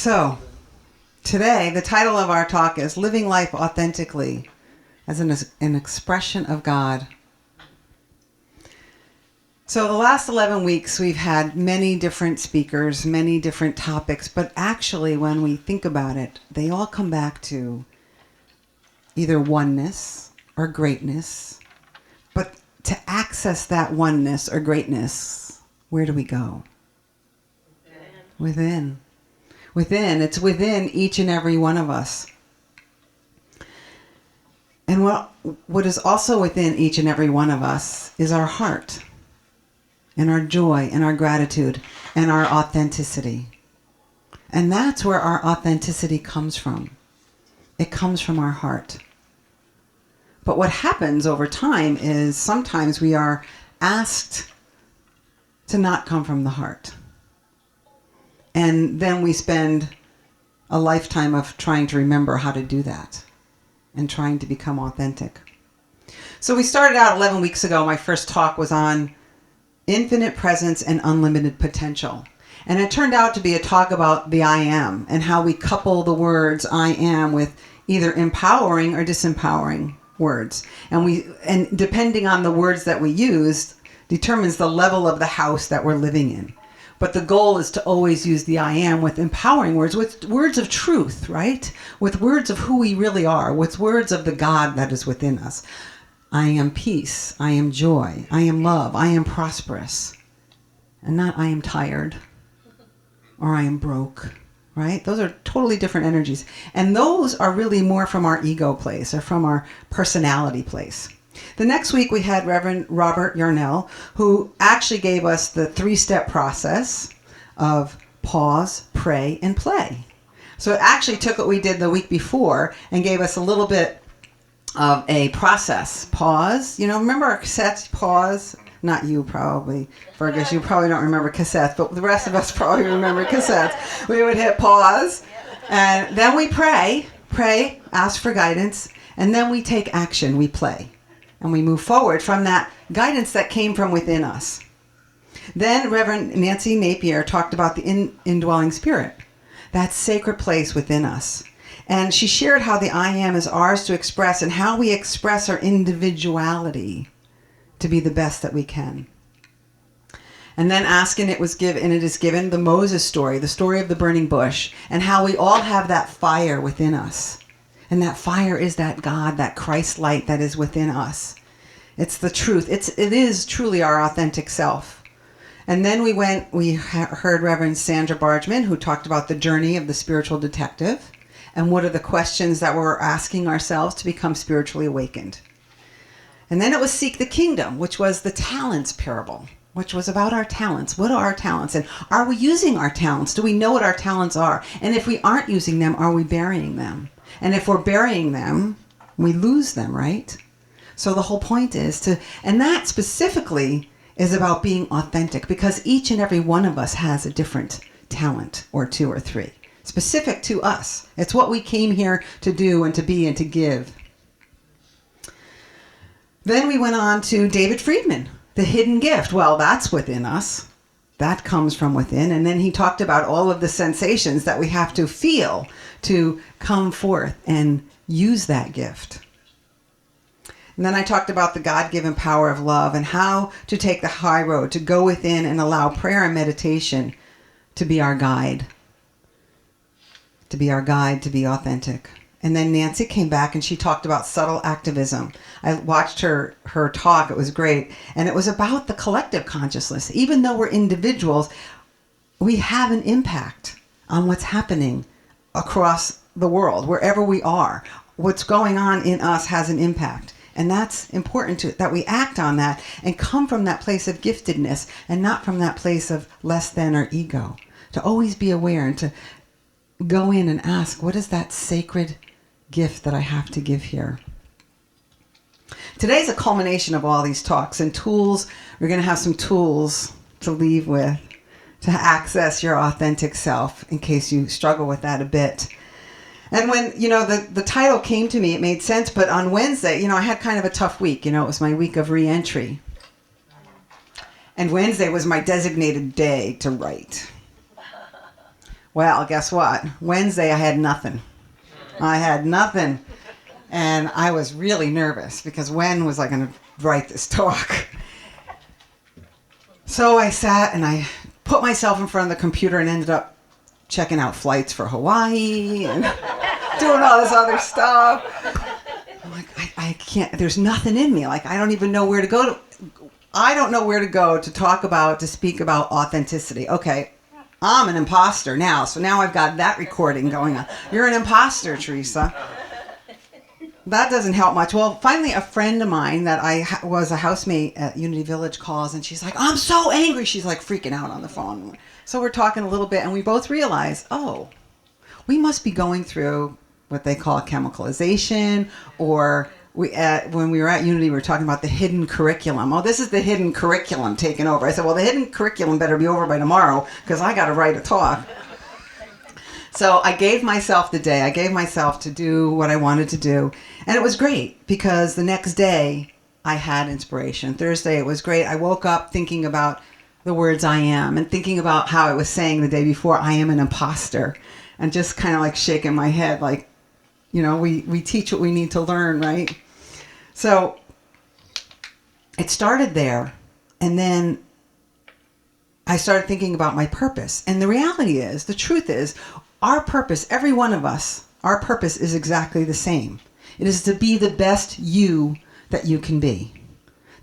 So, today, the title of our talk is Living Life Authentically as an Expression of God. So the last 11 weeks, we've had many different speakers, many different topics, but actually, when we think about it, they all come back to either oneness or greatness. But to access that oneness or greatness, where do we go? Within. Within. It's within each and every one of us. And what is also within each and every one of us is our heart, and our joy, and our gratitude, and our authenticity. And that's where our authenticity comes from. It comes from our heart. But what happens over time is sometimes we are asked to not come from the heart. And then we spend a lifetime of trying to remember how to do that and trying to become authentic. So we started out 11 weeks ago. My first talk was on infinite presence and unlimited potential. And it turned out to be a talk about the I am and how we couple the words I am with either empowering or disempowering words. And depending on the words that we used determines the level of the house that we're living in. But the goal is to always use the I am with empowering words, with words of truth, right? With words of who we really are, with words of the God that is within us. I am peace, I am joy, I am love, I am prosperous. And not I am tired or I am broke, right? Those are totally different energies. And those are really more from our ego place or from our personality place. The next week we had Reverend Robert Yarnell, who actually gave us the 3-step process of pause, pray, and play. So it actually took what we did the week before and gave us a little bit of a process. Pause, remember our cassettes? Pause. Not you probably, Fergus, you probably don't remember cassettes, but the rest of us probably remember cassettes. We would hit pause, and then we pray, ask for guidance, and then we take action, we play. And we move forward from that guidance that came from within us. Then Reverend Nancy Napier talked about the indwelling spirit, that sacred place within us. And she shared how the I am is ours to express and how we express our individuality to be the best that we can. And then it is given the Moses story, the story of the burning bush, and how we all have that fire within us. And that fire is that God, that Christ light that is within us. It's the truth. It is truly our authentic self. And then we heard Reverend Sandra Bargeman, who talked about the journey of the spiritual detective and what are the questions that we're asking ourselves to become spiritually awakened. And then it was Seek the Kingdom, which was the talents parable, which was about our talents. What are our talents? And are we using our talents? Do we know what our talents are? And if we aren't using them, are we burying them? And if we're burying them, we lose them, right? So the whole point is and that specifically is about being authentic, because each and every one of us has a different talent or 2 or 3, specific to us. It's what we came here to do and to be and to give. Then we went on to David Friedman, the hidden gift. Well, that's within us. That comes from within. And then he talked about all of the sensations that we have to feel to come forth and use that gift. And then I talked about the God-given power of love and how to take the high road, to go within and allow prayer and meditation to be our guide. To be authentic. And then Nancy came back and she talked about subtle activism. I watched her talk. It was great. And it was about the collective consciousness. Even though we're individuals, we have an impact on what's happening across the world, wherever we are. What's going on in us has an impact. And that's important that we act on that and come from that place of giftedness and not from that place of less than or ego. To always be aware and to go in and ask, what is that sacred gift that I have to give here? Today's a culmination of all these talks and tools. We're going to have some tools to leave with to access your authentic self in case you struggle with that a bit. And when, the title came to me, it made sense. But on Wednesday, I had kind of a tough week. It was my week of re-entry. And Wednesday was my designated day to write. Well, guess what? Wednesday I had nothing. I had nothing. And I was really nervous because when was I going to write this talk? So I sat and I put myself in front of the computer and ended up checking out flights for Hawaii and doing all this other stuff. I'm like, I can't, there's nothing in me. Like, I don't even know where to go to. I don't know where to go to speak about authenticity. Okay, I'm an imposter now. So now I've got that recording going on. You're an imposter, Theresa. That doesn't help much. Well, finally, a friend of mine that I was a housemate at Unity Village calls, and she's like, I'm so angry. She's like freaking out on the phone. So we're talking a little bit, and we both realize, oh, we must be going through what they call chemicalization, or when we were at Unity, we were talking about the hidden curriculum. Oh, this is the hidden curriculum taking over. I said, well, the hidden curriculum better be over by tomorrow because I got to write a talk. So I gave myself the day. I gave myself to do what I wanted to do. And it was great because the next day I had inspiration. Thursday it was great. I woke up thinking about the words I am and thinking about how I was saying the day before, I am an imposter. And just kind of like shaking my head like, you know, we teach what we need to learn, right? So it started there. And then I started thinking about my purpose. And the reality is, the truth is, our purpose, every one of us, our purpose is exactly the same. It is to be the best you that you can be.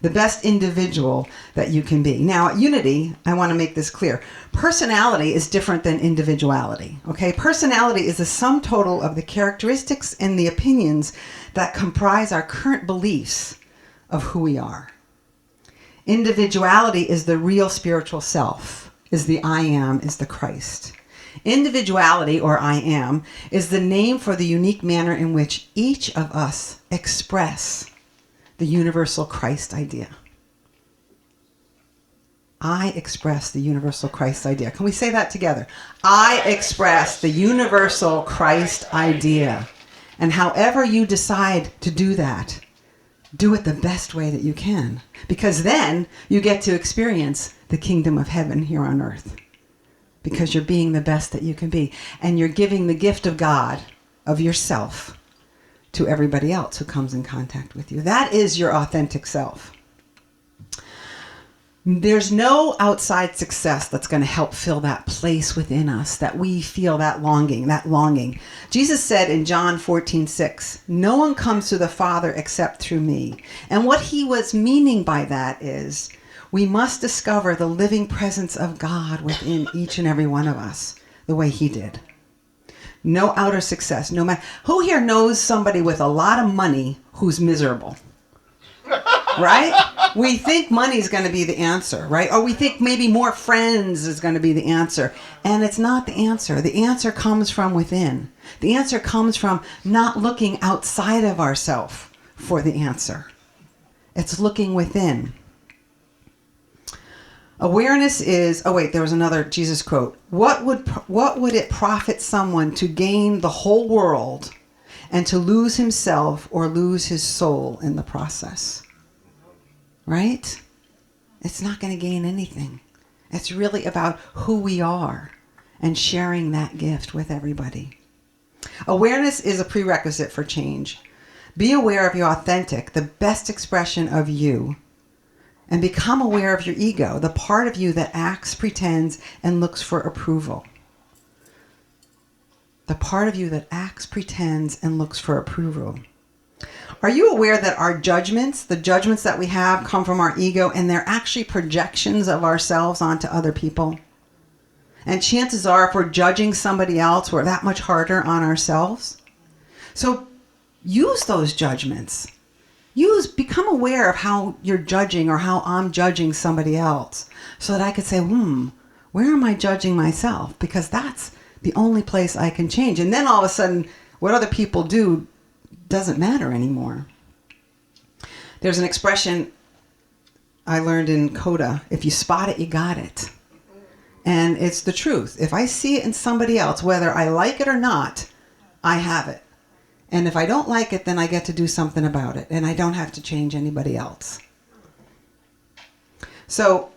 The best individual that you can be. Now, at Unity, I want to make this clear. Personality is different than individuality. Okay? Personality is the sum total of the characteristics and the opinions that comprise our current beliefs of who we are. Individuality is the real spiritual self, is the I am, is the Christ. Individuality, or I am, is the name for the unique manner in which each of us express the universal Christ idea. I express the universal Christ idea. Can we say that together? I express the universal Christ idea. And however you decide to do that, do it the best way that you can. Because then you get to experience the kingdom of heaven here on earth. Because you're being the best that you can be. And you're giving the gift of God, of yourself, to everybody else who comes in contact with you. That is your authentic self. There's no outside success that's going to help fill that place within us that we feel that longing. Jesus said in John 14:6, no one comes to the Father except through me. And what he was meaning by that is we must discover the living presence of God within each and every one of us the way he did. No outer success. No matter who here knows somebody with a lot of money who's miserable, right? We think money's going to be the answer, right? Or we think maybe more friends is going to be the answer, and it's not the answer. The answer comes from within. The answer comes from not looking outside of ourselves for the answer. It's looking within. Awareness is, there was another Jesus quote. What would it profit someone to gain the whole world and to lose himself or lose his soul in the process? Right? It's not going to gain anything. It's really about who we are and sharing that gift with everybody. Awareness is a prerequisite for change. Be aware of your authentic, the best expression of you. And become aware of your ego, the part of you that acts, pretends, and looks for approval. The part of you that acts, pretends, and looks for approval. Are you aware that our judgments, the judgments that we have, come from our ego, and they're actually projections of ourselves onto other people? And chances are, if we're judging somebody else, we're that much harder on ourselves. So use those judgments. Become aware of how you're judging or how I'm judging somebody else so that I could say, where am I judging myself? Because that's the only place I can change. And then all of a sudden, what other people do doesn't matter anymore. There's an expression I learned in Coda, if you spot it, you got it. And it's the truth. If I see it in somebody else, whether I like it or not, I have it. And if I don't like it, then I get to do something about it. And I don't have to change anybody else. So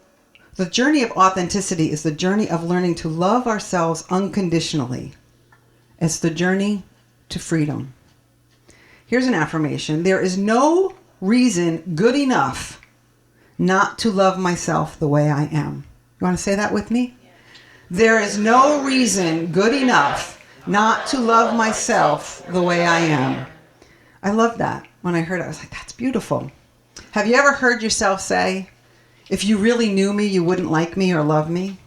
The journey of authenticity is the journey of learning to love ourselves unconditionally. It's the journey to freedom. Here's an affirmation. There is no reason good enough not to love myself the way I am. You want to say that with me? There is no reason good enough not to love myself the way I am. I love that. When I heard it, I was like, that's beautiful. Have you ever heard yourself say, if you really knew me, you wouldn't like me or love me?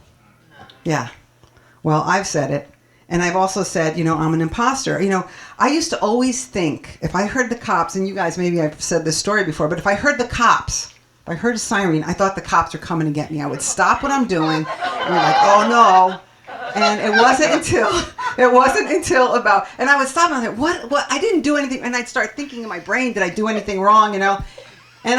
Yeah. Well, I've said it. And I've also said, I'm an imposter. I used to always think, if I heard the cops, and you guys, maybe I've said this story before, but if I heard the cops, if I heard a siren, I thought the cops were coming to get me. I would stop what I'm doing and be like, oh no. And it wasn't until about, and I would stop and I was like, what, I didn't do anything. And I'd start thinking in my brain, did I do anything wrong, And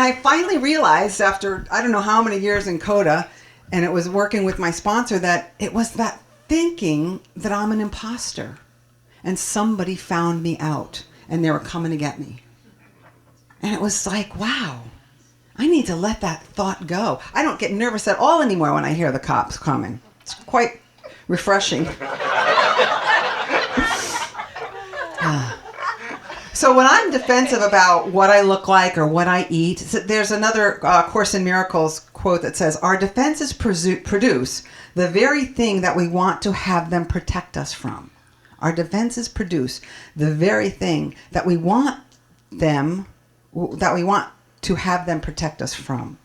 I finally realized after, I don't know how many years in CODA, and it was working with my sponsor, that it was that thinking that I'm an imposter. And somebody found me out, and they were coming to get me. And it was like, wow, I need to let that thought go. I don't get nervous at all anymore when I hear the cops coming. It's quite refreshing. So when I'm defensive about what I look like or what I eat, there's another Course in Miracles quote that says, our defenses produce the very thing that we want to have them protect us from. Our defenses produce the very thing that we want to have them protect us from.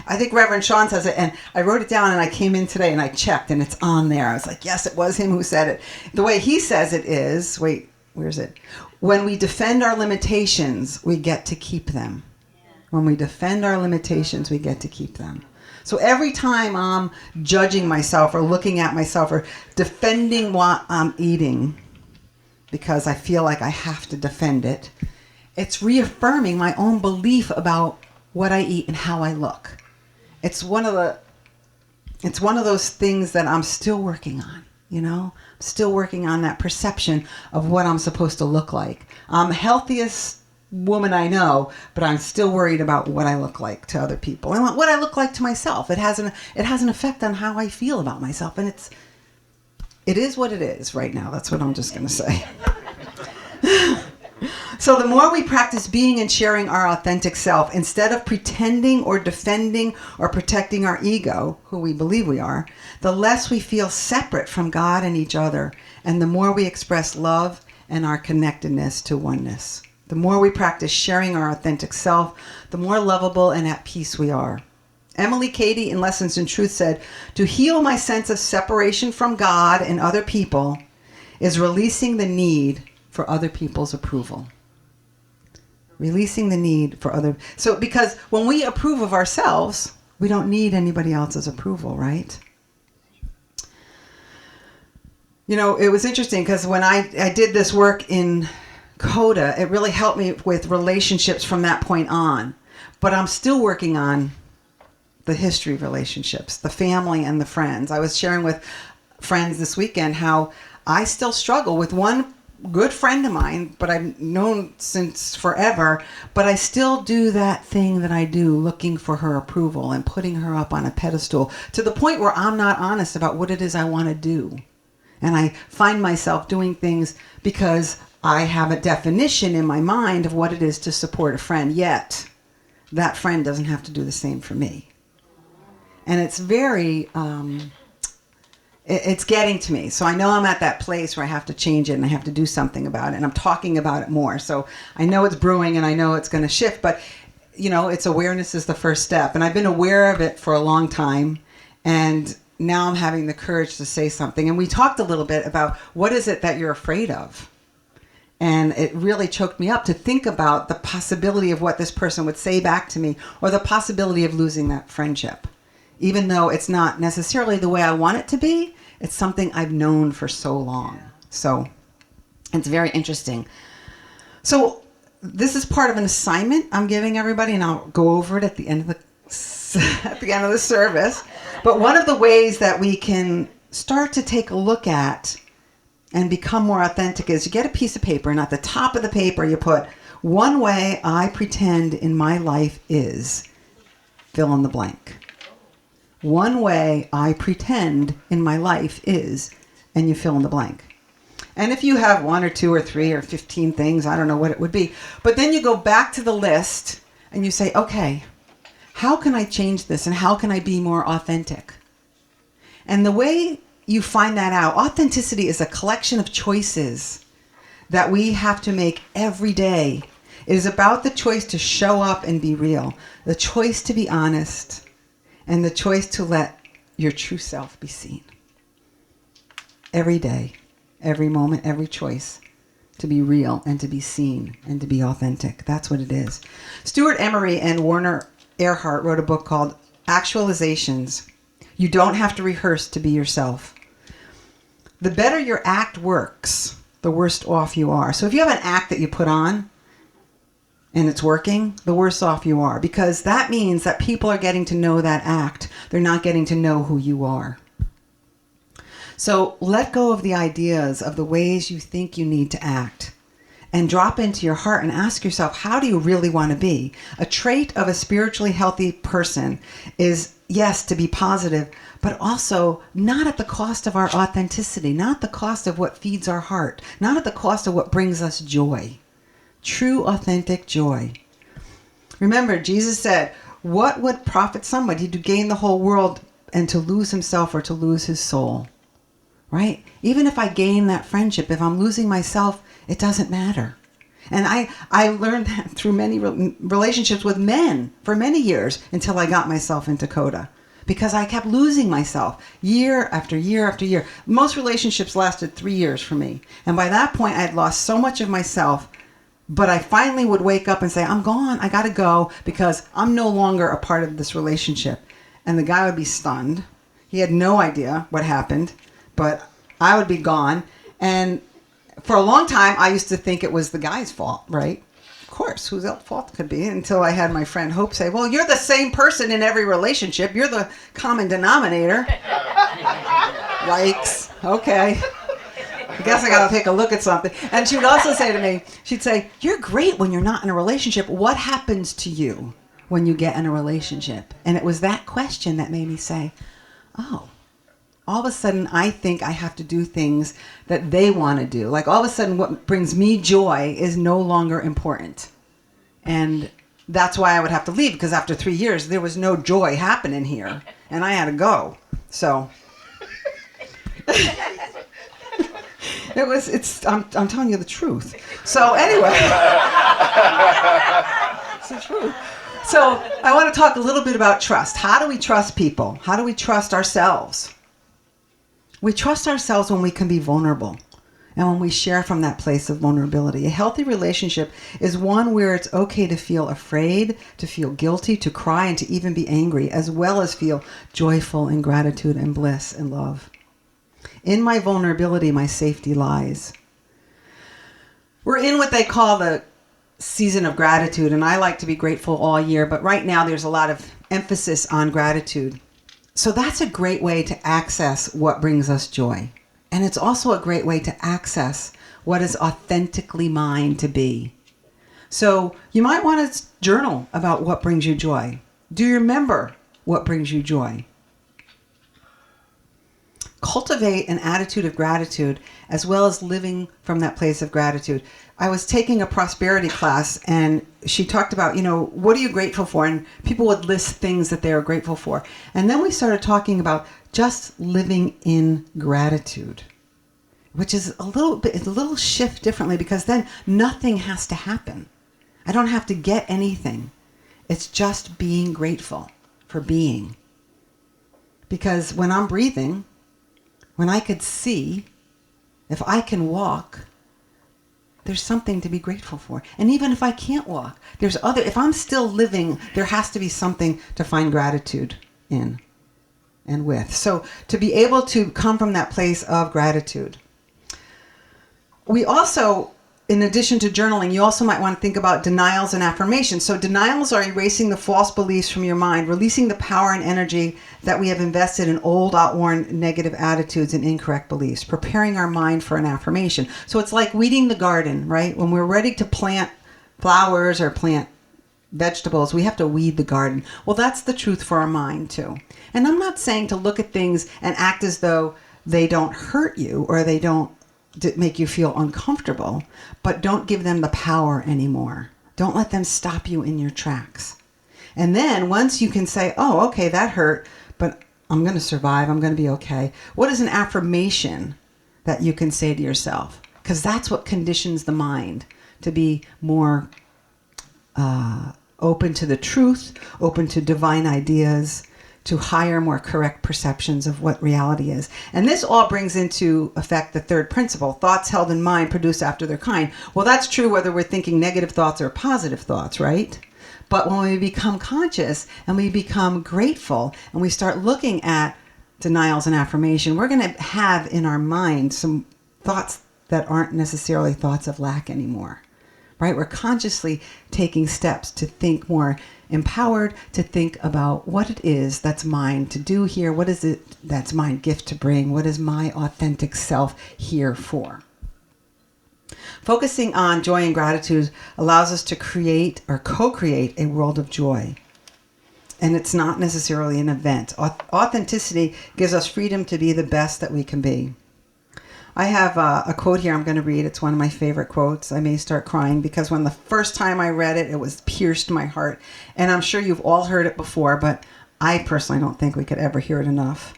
I think Reverend Sean says it, and I wrote it down, and I came in today and I checked, and it's on there. I was like, yes, it was him who said it. The way he says it is, wait, where's it? When we defend our limitations, we get to keep them. When we defend our limitations, we get to keep them. So every time I'm judging myself or looking at myself or defending what I'm eating because I feel like I have to defend it, it's reaffirming my own belief about what I eat and how I look. It's one of those things that I'm still working on, Still working on that perception of what I'm supposed to look like. I'm the healthiest woman I know, but I'm still worried about what I look like to other people and what I look like to myself. It has an effect on how I feel about myself, and it is what it is right now. That's what I'm just going to say. So the more we practice being and sharing our authentic self, instead of pretending or defending or protecting our ego, who we believe we are, the less we feel separate from God and each other, and the more we express love and our connectedness to oneness. The more we practice sharing our authentic self, the more lovable and at peace we are. Emily Cady in Lessons in Truth said, to heal my sense of separation from God and other people is releasing the need for other people's approval. Releasing the need for other... So, because when we approve of ourselves, we don't need anybody else's approval, right? It was interesting because when I did this work in CODA, it really helped me with relationships from that point on. But I'm still working on the history of relationships, the family and the friends. I was sharing with friends this weekend how I still struggle with one good friend of mine, but I've known since forever, but I still do that thing that I do, looking for her approval and putting her up on a pedestal to the point where I'm not honest about what it is I want to do. And I find myself doing things because I have a definition in my mind of what it is to support a friend, yet that friend doesn't have to do the same for me. And it's very... it's getting to me. So I know I'm at that place where I have to change it and I have to do something about it. And I'm talking about it more. So I know it's brewing and I know it's going to shift. But, it's awareness is the first step. And I've been aware of it for a long time. And now I'm having the courage to say something. And we talked a little bit about what is it that you're afraid of? And it really choked me up to think about the possibility of what this person would say back to me or the possibility of losing that friendship. Even though it's not necessarily the way I want it to be, it's something I've known for so long. So it's very interesting. So this is part of an assignment I'm giving everybody, and I'll go over it at the end of the service. But one of the ways that we can start to take a look at and become more authentic is you get a piece of paper, and at the top of the paper you put, one way I pretend in my life is, fill in the blank. one way I pretend in my life is, and you fill in the blank. And if you have 1 or 2 or 3 or 15 things, I don't know what it would be. But then you go back to the list and you say, okay, how can I change this? And how can I be more authentic? And the way you find that out, authenticity is a collection of choices that we have to make every day. It is about the choice to show up and be real, the choice to be honest, and the choice to let your true self be seen. Every day, every moment, every choice to be real and to be seen and to be authentic. That's what it is. Stuart Emery and Werner Erhard wrote a book called Actualizations. You don't have to rehearse to be yourself. The better your act works, the worse off you are. So if you have an act that you put on and it's working, the worse off you are, because that means that people are getting to know that act. They're not getting to know who you are. So let go of the ideas of the ways you think you need to act and drop into your heart and ask yourself, how do you really want to be? A trait of a spiritually healthy person is, yes, to be positive, but also not at the cost of our authenticity, not at the cost of what feeds our heart, not at the cost of what brings us joy. True, authentic joy. Remember, Jesus said, what would profit somebody to gain the whole world and to lose himself or to lose his soul? Right? Even if I gain that friendship, if I'm losing myself, it doesn't matter. And I learned that through many relationships with men for many years until I got myself into Coda. Because I kept losing myself year after year after year. Most relationships lasted 3 years for me. And by that point, I had lost so much of myself. But I finally would wake up and say, I'm gone. I got to go because I'm no longer a part of this relationship. And the guy would be stunned. He had no idea what happened. But I would be gone. And for a long time, I used to think it was the guy's fault, right? Of course, whose else fault could be? Until I had my friend Hope say, well, you're the same person in every relationship. You're the common denominator. Yikes. Okay. I guess I got to take a look at something. And she would also say to me, she'd say, you're great when you're not in a relationship. What happens to you when you get in a relationship? And it was that question that made me say, oh, all of a sudden I think I have to do things that they want to do. Like all of a sudden what brings me joy is no longer important. And that's why I would have to leave, because after 3 years there was no joy happening here and I had to go. So I'm telling you the truth. So anyway, it's the truth. So I want to talk a little bit about trust. How do we trust people? How do we trust ourselves? We trust ourselves when we can be vulnerable and when we share from that place of vulnerability. A healthy relationship is one where it's okay to feel afraid, to feel guilty, to cry, and to even be angry, as well as feel joyful and gratitude and bliss and love. In my vulnerability, my safety lies. We're in what they call the season of gratitude, and I like to be grateful all year, but right now there's a lot of emphasis on gratitude. So that's a great way to access what brings us joy. And it's also a great way to access what is authentically mine to be. So you might want to journal about what brings you joy. Do you remember what brings you joy? Cultivate an attitude of gratitude as well as living from that place of gratitude. I was taking a prosperity class and she talked about, what are you grateful for? And people would list things that they are grateful for. And then we started talking about just living in gratitude, which is a little shift differently, because then nothing has to happen. I don't have to get anything. It's just being grateful for being. Because when I'm breathing, when I could see, if I can walk, there's something to be grateful for. And even if I can't walk, if I'm still living, there has to be something to find gratitude in and with. So to be able to come from that place of gratitude. We also, in addition to journaling, you also might want to think about denials and affirmations. So denials are erasing the false beliefs from your mind, releasing the power and energy that we have invested in old, outworn negative attitudes and incorrect beliefs, preparing our mind for an affirmation. So it's like weeding the garden, right? When we're ready to plant flowers or plant vegetables, we have to weed the garden. Well, that's the truth for our mind too. And I'm not saying to look at things and act as though they don't hurt you or they don't make you feel uncomfortable, but don't give them the power anymore. Don't let them stop you in your tracks. And then once you can say, oh, okay, that hurt, but I'm going to survive. I'm going to be okay. What is an affirmation that you can say to yourself? Because that's what conditions the mind to be more open to the truth, open to divine ideas, to higher, more correct perceptions of what reality is. And this all brings into effect the third principle, thoughts held in mind produce after their kind. Well, that's true whether we're thinking negative thoughts or positive thoughts, right? But when we become conscious and we become grateful and we start looking at denials and affirmation, we're going to have in our mind some thoughts that aren't necessarily thoughts of lack anymore, right? We're consciously taking steps to think more empowered, to think about what it is that's mine to do here. What is it that's my gift to bring? What is my authentic self here for? Focusing on joy and gratitude allows us to create or co-create a world of joy. And it's not necessarily an event. Authenticity gives us freedom to be the best that we can be. I have a quote here I'm going to read. It's one of my favorite quotes. I may start crying because when the first time I read it, it was pierced my heart. And I'm sure you've all heard it before, but I personally don't think we could ever hear it enough.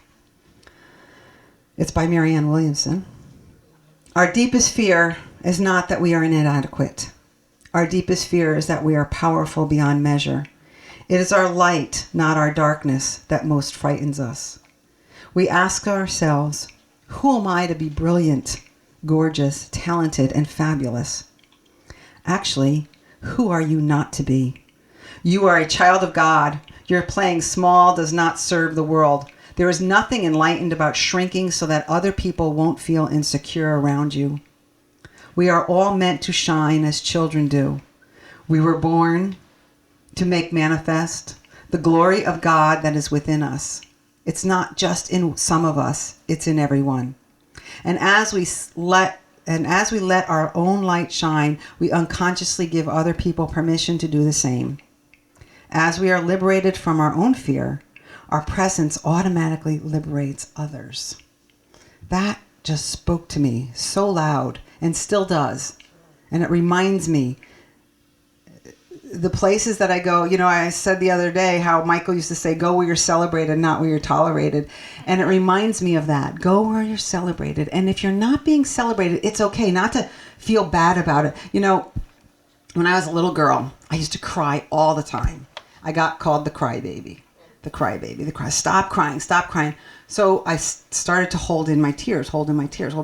It's by Marianne Williamson. Our deepest fear is not that we are inadequate. Our deepest fear is that we are powerful beyond measure. It is our light, not our darkness, that most frightens us. We ask ourselves, who am I to be brilliant, gorgeous, talented, and fabulous? Actually, who are you not to be? You are a child of God. Your playing small does not serve the world. There is nothing enlightened about shrinking so that other people won't feel insecure around you. We are all meant to shine as children do. We were born to make manifest the glory of God that is within us. It's not just in some of us, it's in everyone. And as we let our own light shine, we unconsciously give other people permission to do the same. As we are liberated from our own fear, our presence automatically liberates others. That just spoke to me so loud and still does. And it reminds me the places that I go, I said the other day how Michael used to say, go where you're celebrated, not where you're tolerated. And it reminds me of that. Go where you're celebrated. And if you're not being celebrated, it's okay not to feel bad about it. When I was a little girl, I used to cry all the time. I got called the crybaby. Stop crying. So I started to hold in my tears. Well,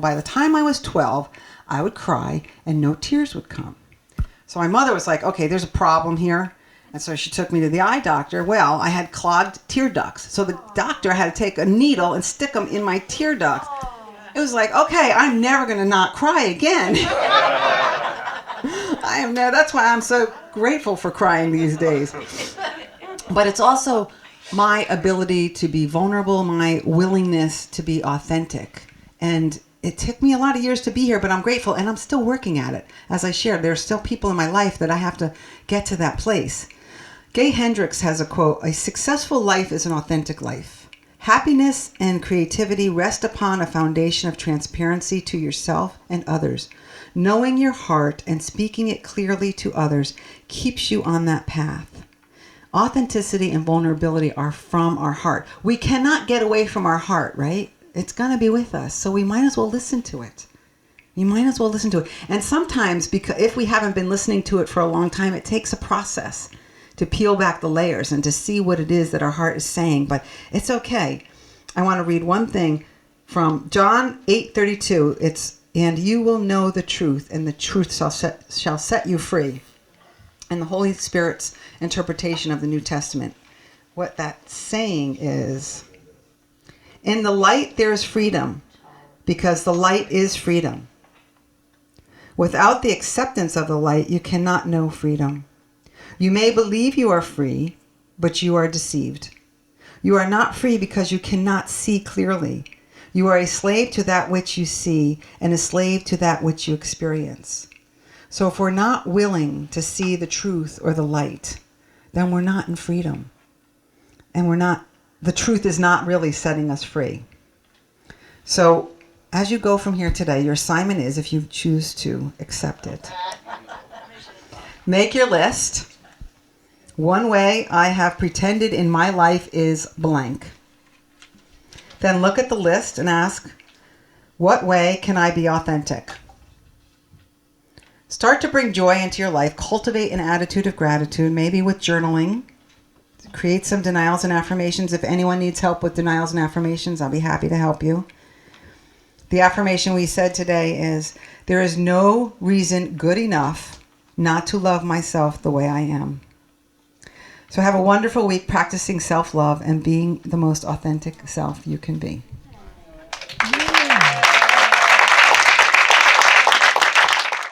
by the time I was 12, I would cry and no tears would come. So my mother was like, okay, there's a problem here. And so she took me to the eye doctor. Well, I had clogged tear ducts. So the doctor had to take a needle and stick them in my tear ducts. It was like, okay, I'm never going to not cry again. That's why I'm so grateful for crying these days. But it's also my ability to be vulnerable, my willingness to be authentic. And it took me a lot of years to be here, but I'm grateful, and I'm still working at it. As I shared, there are still people in my life that I have to get to that place. Gay Hendricks has a quote, "A successful life is an authentic life. Happiness and creativity rest upon a foundation of transparency to yourself and others. Knowing your heart and speaking it clearly to others keeps you on that path." Authenticity and vulnerability are from our heart. We cannot get away from our heart, right? It's going to be with us. So we might as well listen to it. And sometimes, because if we haven't been listening to it for a long time, it takes a process to peel back the layers and to see what it is that our heart is saying. But it's okay. I want to read one thing from John 8:32. It's, "And you will know the truth, and the truth shall set you free." And the Holy Spirit's interpretation of the New Testament. What that's saying is, in the light there is freedom, because the light is freedom. Without the acceptance of the light, you cannot know freedom. You may believe you are free, but you are deceived. You are not free because you cannot see clearly. You are a slave to that which you see and a slave to that which you experience. So if we're not willing to see the truth or the light, then we're not in freedom. And the truth is not really setting us free. So as you go from here today, your assignment is, if you choose to accept it, make your list. One way I have pretended in my life is blank. Then look at the list and ask, what way can I be authentic? Start to bring joy into your life. Cultivate an attitude of gratitude, maybe with journaling. Create some denials and affirmations. If anyone needs help with denials and affirmations, I'll be happy to help you. The affirmation we said today is, there is no reason good enough not to love myself the way I am. So have a wonderful week practicing self-love and being the most authentic self you can be.